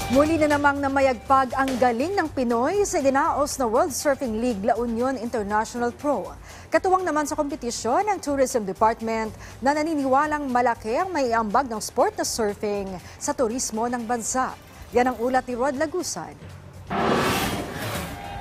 Muli na namang namayagpag ang galing ng Pinoy sa idinaos na World Surfing League La Union International Pro. Katuwang naman sa kompetisyon ng Tourism Department na naniniwalang malaki ang maiambag ng sport na surfing sa turismo ng bansa. Yan ang ulat ni Rod Lagusad.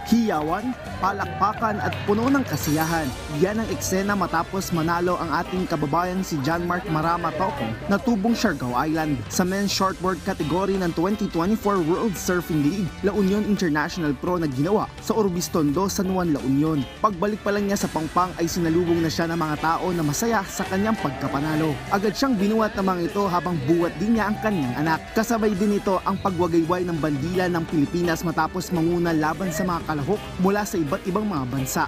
Hiyawan, palakpakan at puno ng kasiyahan. Yan ang eksena matapos manalo ang ating kababayang si John Mark Marama Toko na tubong Siargao Island sa men's shortboard category ng 2024 World Surfing League La Union International Pro na ginawa sa Orbis Tondo, San Juan, La Union. Pagbalik pa lang niya sa Pangpang ay sinalubong na siya ng mga tao na masaya sa kanyang pagkapanalo. Agad siyang binuhat ng mga ito habang buhat din niya ang kanyang anak. Kasabay din ito ang pagwagayway ng bandila ng Pilipinas matapos manguna laban sa mga kalahok mula sa iba't ibang mga bansa.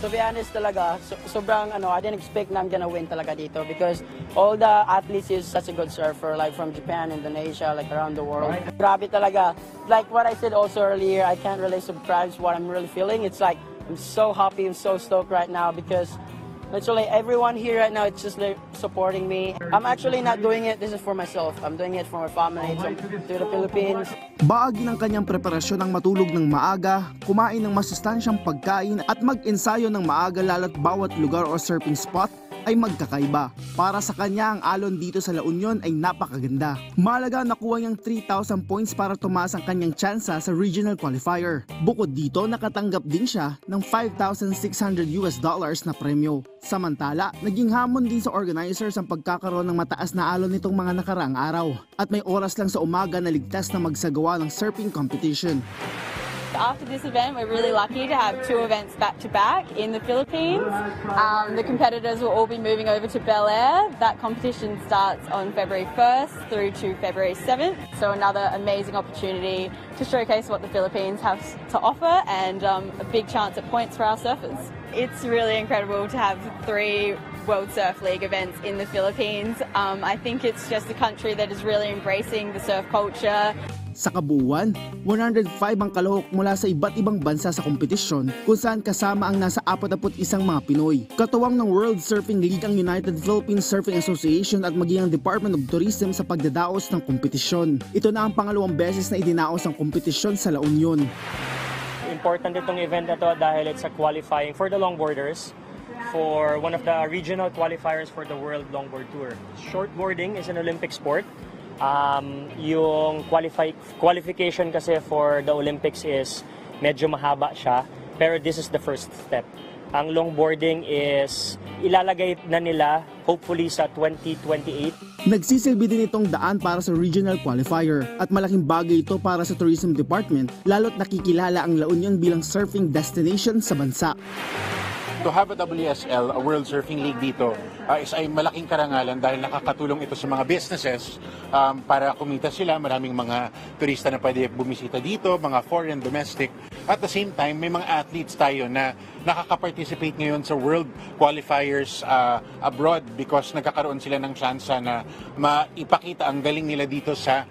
To be honest talaga, sobrang I didn't expect na I'm gonna win talaga dito because all the athletes is such a good surfer, like from Japan, Indonesia, like around the world. Grabe talaga. Like what I said also earlier, I can't really describe what I'm really feeling. It's like I'm so happy, I'm so stoked right now because literally everyone here right now, it's just like supporting me. I'm actually not doing it, this is for myself. I'm doing it for my family, to the Philippines. Bahagi ng kanyang preparasyon ang matulog ng maaga, kumain ng masustansyang pagkain at mag-ensayo ng maaga lalo't bawat lugar o surfing spot ay magkakaiba. Para sa kanya, ang alon dito sa La Union ay napakaganda. Mahalaga nakuha niyang 3,000 points para tumaas ang kanyang tsansa sa regional qualifier. Bukod dito, nakatanggap din siya ng $5,600 na premyo. Samantala, naging hamon din sa organizers ang pagkakaroon ng mataas na alon nitong mga nakaraang araw. At may oras lang sa umaga na ligtas na magsagawa ng surfing competition. After this event, we're really lucky to have 2 events back-to-back in the Philippines. The competitors will all be moving over to Bel Air. That competition starts on February 1st through to February 7th. So another amazing opportunity to showcase what the Philippines have to offer and a big chance at points for our surfers. It's really incredible to have 3 World Surf League events in the Philippines. I think it's just a country that is really embracing the surf culture. Sa kabuuan, 105 ang kalahok mula sa iba't ibang bansa sa kompetisyon kung saan kasama ang nasa 41 mga Pinoy. Katuwang ng World Surfing League ang United Philippine Surfing Association at maging ang Department of Tourism sa pagdadaos ng kompetisyon. Ito na ang pangalawang beses na idinaos ang kompetisyon sa La Union. Important itong event na to dahil it's a qualifying for the longboarders for one of the regional qualifiers for the World Longboard Tour. Shortboarding is an Olympic sport. Yung qualification kasi for the Olympics is medyo mahaba siya, pero this is the first step. Ang longboarding is ilalagay na nila hopefully sa 2028. Nagsisilbi din itong daan para sa regional qualifier at malaking bagay ito para sa Tourism Department lalo't nakikilala ang La Union bilang surfing destination sa bansa. To have a WSL, a World Surfing League dito, is ay malaking karangalan dahil nakakatulong ito sa mga businesses para kumita sila. Maraming mga turista na pwede bumisita dito, mga foreign, domestic. At the same time, may mga athletes tayo na nakaka-participate ngayon sa world qualifiers abroad because nagkakaroon sila ng tsansa na maipakita ang galing nila dito sa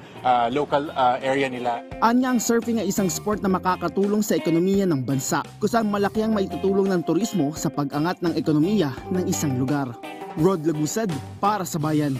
local area nila. Anya ang surfing ay isang sport na makakatulong sa ekonomiya ng bansa, kung saan malaki ang maitutulong ng turismo sa pag-angat ng ekonomiya ng isang lugar. Rod Lagusad para sa Bayan.